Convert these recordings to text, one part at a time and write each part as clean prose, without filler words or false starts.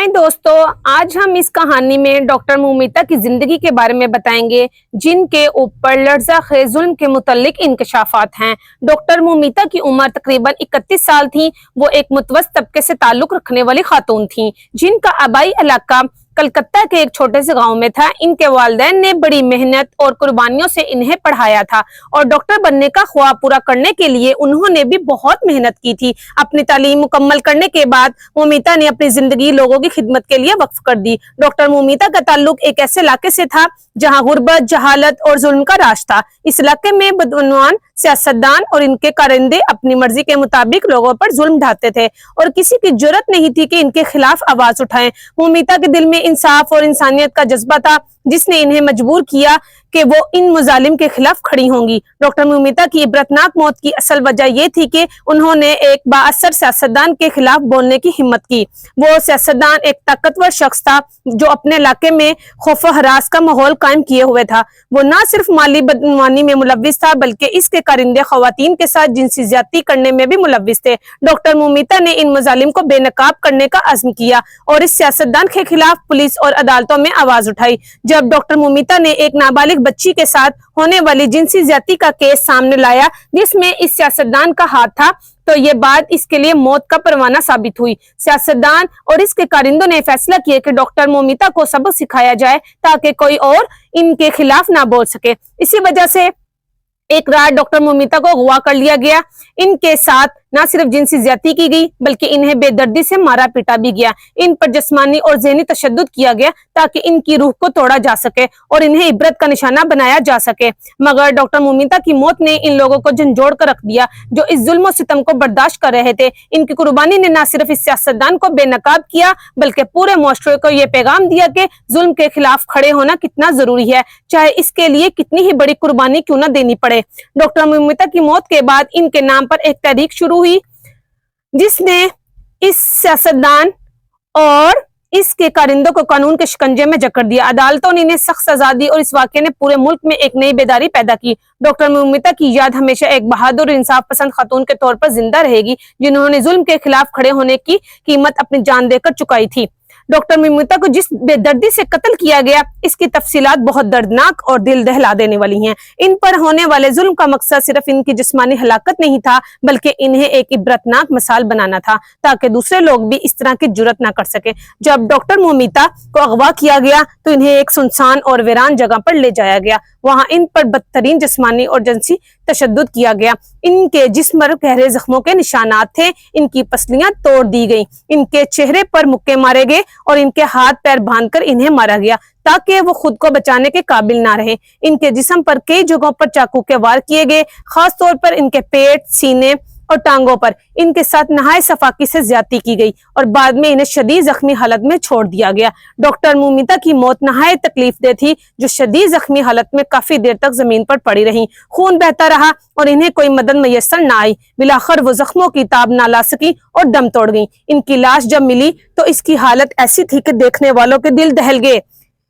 हाय दोस्तों, आज हम इस कहानी में डॉक्टर मोमिता की जिंदगी के बारे में बताएंगे जिनके ऊपर लड़ज़ा-खेज़ जुल्म के मुतल्लिक इंकशाफात हैं। डॉक्टर मोमिता की उम्र तकरीबन 31 साल थी। वो एक मुतवस्सित तबके से ताल्लुक रखने वाली खातून थी जिनका आबाई इलाका कलकत्ता के एक छोटे से गांव में था। इनके वालिदैन ने बड़ी मेहनत और कुर्बानियों से इन्हें पढ़ाया था और डॉक्टर बनने का ख्वाब पूरा करने के लिए उन्होंने भी बहुत मेहनत की थी। अपनी तालीम मुकम्मल करने के बाद मोमिता ने अपनी जिंदगी लोगों की खिदमत के लिए वक्फ कर दी। डॉक्टर मोमिता का ताल्लुक एक ऐसे इलाके से था जहां गुर्बत, जहालत और जुल्म का राज था। इस इलाके में बदअनवान सियासतदान और इनके कारिंदे अपनी मर्जी के मुताबिक लोगों पर जुल्म ढाते थे और किसी की जुर्रत नहीं थी कि इनके खिलाफ आवाज उठाएं। मोमिता के दिल में इंसाफ और इंसानियत का जज्बा था जिसने इन्हें मजबूर किया कि वो इन मुजालिम के खिलाफ खड़ी होंगी। डॉक्टर मोमिता की इबरतनाक मौत की असल वजह ये थी कि उन्होंने एक बाअसर सियासतदान के खिलाफ बोलने की हिम्मत की। वो सियासतदान एक ताकतवर शख्स था जो अपने इलाके में खौफ हरास का माहौल कायम किए हुए था। वो न सिर्फ माली बदनवानी में मुलव्विस था बल्कि इसके कारिंदे खवातीन के साथ जिनसी ज्यादती करने में भी मुलव्विस थे। डॉक्टर मोमिता ने इन मुजालिम को बेनकाब करने का अज़्म किया और इस सियासतदान के खिलाफ पुलिस और अदालतों में आवाज उठाई। जब डॉक्टर मोमिता ने एक नाबालिग बच्ची के साथ होने वाली जिनसी ज्यादती का केस सामने लाया जिसमें इस सियासतदान का हाथ था, तो ये बात इसके लिए मौत का परवाना साबित हुई। सियासतदान और इसके कारिंदों ने फैसला किया कि डॉक्टर मोमिता को सबक सिखाया जाए ताकि कोई और इनके खिलाफ ना बोल सके। इसी वजह से एक रात डॉक्टर मोमिता को अगवा कर लिया गया। इनके साथ न सिर्फ जिनसी ज्यादती की गई बल्कि इन्हें बेदर्दी से मारा पीटा भी गया। इन पर जिस्मानी और ज़हनी तशद्दुद किया गया ताकि इनकी रूह को तोड़ा जा सके और इन्हें इबरत का निशाना बनाया जा सके। मगर डॉक्टर मोमिता की मौत ने इन लोगों को झंझोड़ कर रख दिया जो इस जुल्म और सितम को बर्दाश्त कर रहे थे। इनकी कुर्बानी ने न सिर्फ इस सियासतदान को बेनकाब किया बल्कि पूरे मुआशरे को ये पैगाम दिया कि जुल्म के खिलाफ खड़े होना कितना जरूरी है, चाहे इसके लिए कितनी ही बड़ी कुर्बानी क्यों न देनी पड़े। डॉक्टर मोमिता की मौत के बाद इनके नाम पर एक तहरीक शुरू हुई जिसने इस सियासतदान और इसके कारिंदों को कानून के शिकंजे में जकड़ दिया। अदालतों ने इन्हें सख्त सजा दी और इस वाक़े ने पूरे मुल्क में एक नई बेदारी पैदा की। डॉक्टर मोमिता की याद हमेशा एक बहादुर इंसाफ पसंद खातून के तौर पर जिंदा रहेगी जिन्होंने जुल्म के खिलाफ खड़े होने की कीमत अपनी जान देकर चुकाई थी। डॉक्टर मोमिता को जिस बेदर्दी से कत्ल किया गया इसकी तफसीलात बहुत दर्दनाक और दिल दहला देने वाली हैं। इन पर होने वाले जुल्म का मकसद सिर्फ इनकी जिस्मानी हलाकत नहीं था बल्कि इन्हें एक इबरतनाक मिसाल बनाना था ताकि दूसरे लोग भी इस तरह की जुर्रत ना कर सके। जब डॉक्टर मोमिता को अगवा किया गया तो इन्हें एक सुनसान और वीरान जगह पर ले जाया गया। वहां इन पर बदतरीन जिस्मानी और जिनसी तशद्दुद किया गया। इनके जिस्म पर गहरे जख्मों के निशानात थे। इनकी पसलियां तोड़ दी गई, इनके चेहरे पर मुक्के मारे गए और इनके हाथ पैर बांधकर इन्हें मारा गया ताकि वो खुद को बचाने के काबिल ना रहे। इनके जिस्म पर कई जगहों पर चाकू के वार किए गए, खास तौर पर इनके पेट, सीने और टांगों पर इनके साथ नहाय सफाकी से ज्यादती की गई और बाद में इन्हें शदीद जख्मी हालत में छोड़ दिया गया। डॉक्टर मोमिता की मौत नहायत तकलीफदेह थी जो शदीद जख्मी हालत में काफी देर तक जमीन पर पड़ी रही। खून बहता रहा और इन्हें कोई मदद मैसर न आई। बिलाखिर वो जख्मों की ताब ना ला सकी और दम तोड़ गई। इनकी लाश जब मिली तो इसकी हालत ऐसी थी कि देखने वालों के दिल दहल गए,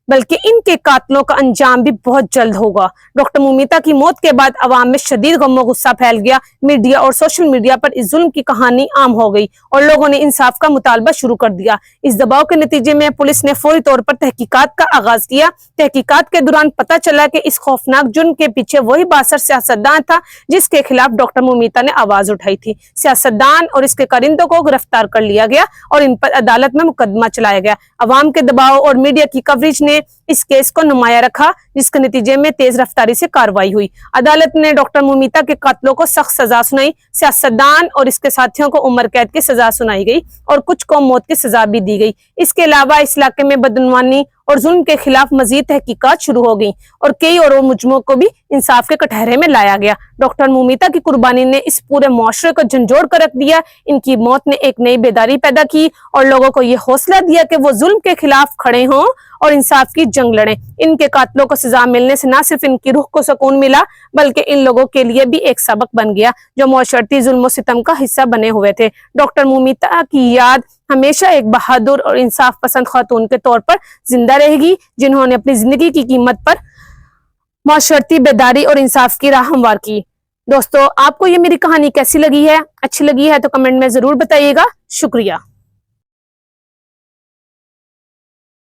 बल्कि इनके कातलों का अंजाम भी बहुत जल्द होगा। डॉक्टर मोमिता की मौत के बाद अवाम में शदीद गम और गुस्सा फैल गया। मीडिया और सोशल मीडिया पर इस जुल्म की कहानी आम हो गई और लोगों ने इंसाफ का मुतालबा शुरू कर दिया। इस दबाव के नतीजे में पुलिस ने फौरी तौर पर तहकीकात का आगाज किया। तहकीकात के दौरान पता चला कि इस खौफनाक जुर्म के पीछे वही बासर सियासतदान था जिसके खिलाफ डॉक्टर मोमिता ने आवाज उठाई थी। सियासतदान और इसके कारिंदों को गिरफ्तार कर लिया गया और इन पर अदालत में मुकदमा चलाया गया। अवाम के दबाव और मीडिया की कवरेज ने इस केस को नुमाया रखा जिसके नतीजे में तेज रफ्तारी से कार्रवाई हुई। अदालत ने डॉक्टर मोमिता के कातलों को सख्त सजा सुनाई। सियासतदान और इसके साथियों को उम्र कैद की सजा सुनाई गई और कुछ को मौत की सजा भी दी गई। इसके अलावा इस इलाके में बदनवानी और जुल्म के खिलाफ मजीद तहकीकात शुरू हो गई और कई और मुजरिमों को भी इंसाफ के कटहरे में लाया गया। डॉक्टर मोमिता की कुर्बानी ने इस पूरे मुआशरे को झंझोड़ कर रख दिया। इनकी मौत ने एक नई बेदारी पैदा की और लोगों को ये हौसला दिया कि वो जुल्म के खिलाफ खड़े हों और इंसाफ की जंग लड़ें। इनके कातलों को सजा मिलने से न सिर्फ इनकी रूह को सुकून मिला बल्कि इन लोगों के लिए भी एक सबक बन गया जो मुआशरती जुल्म और सितम का हिस्सा बने हुए थे। डॉक्टर मोमिता की याद हमेशा एक बहादुर और इंसाफ पसंद खातून के तौर पर जिंदा रहेगी जिन्होंने अपनी जिंदगी की कीमत पर मुआशरती बेदारी और इंसाफ की राह हमवार की। दोस्तों, आपको ये मेरी कहानी कैसी लगी है? अच्छी लगी है तो कमेंट में जरूर बताइएगा। शुक्रिया।